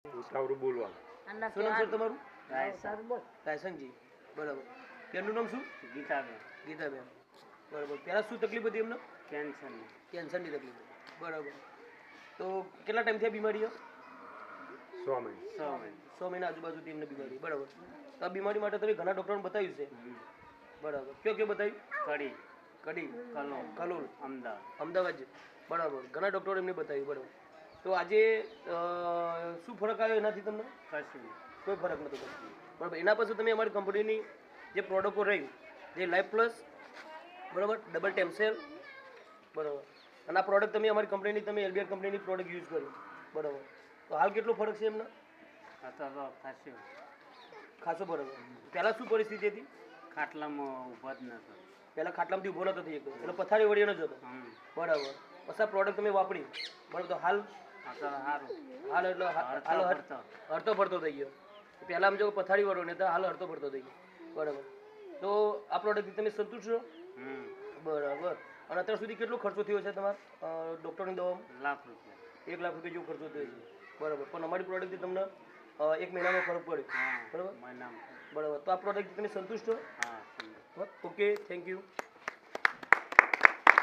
ઉતાવળું બોલવાનું. શું નામ સર તમારું? રાયસનજી. બરાબર. બેનનું નામ શું? ગીતાબેન. ગીતાબેન. બરાબર. પહેલાં શું તકલીફ હતી એમને? કેન્સરની. કેન્સરની તકલીફ હતી. બરાબર. તો કેટલા ટાઈમથી આ બીમારી? 100 મિનિટ. 6 મહિના. 100 મહિના આજુબાજુથી એમને બીમારી. બરાબર. તો આ બીમારી માટે તમે ઘણા ડૉક્ટરોને બતાવ્યું છે? બરાબર. કયો બતાવ્યું? કડી. કડી, કલોલ. અમદાવાદ. અમદાવાદ. અમદાવાદ છે. બરાબર. ઘણા ડૉક્ટરો એમને બતાવ્યું. બરાબર. તો આજે શું ફરક આવ્યો એનાથી તમને? કશું. કોઈ ફરક નતો પડતો. બરાબર. એના પછી તમે અમારી કંપનીની જે પ્રોડક્ટો રહી, જે લાઈફ પ્લસ, બરાબર, ડબલ ટેમ્સેલ, બરાબર, અને આ પ્રોડક્ટ તમે અમારી કંપનીની તમે એલબીઆર કંપનીની પ્રોડક્ટ યુઝ કરી, બરાબર, તો હાલ કેટલો ફરક છે એમને? તો ખાશું. ખાસો બરાબર. પહેલાં શું પરિસ્થિતિ હતી? ખાટલામાં ઊભા જ નતો. પહેલાં ખાટલામાંથી ઊભો નતો થઈ શકતો, એટલે પથારી વળીનો જ હતો. બરાબર. પછી આ પ્રોડક્ટ તમે વાપરી, બરાબર, તો હાલ સારું. હાલ એટલે હાલ હરતો ફરતો થઈ ગયો. પહેલાં આમ જો પથારી વાળો ને તો હાલ હરતો ફરતો થઈ ગયો. બરાબર. તો આ પ્રોડક્ટથી તમે સંતુષ્ટ છો? બરાબર. અને અત્યાર સુધી કેટલો ખર્ચો થયો છે તમારા ડૉક્ટરની દવામાં? ₹1,00,000. 1 લાખ રૂપિયા જેવો ખર્ચો થયો છે. બરાબર. પણ અમારી પ્રોડક્ટથી તમને 1 મહિનામાં ફરક પડે. બરાબર. મહિનામાં. બરાબર. તો આ પ્રોડક્ટથી તમે સંતુષ્ટ છો? હા. Okay, thank you.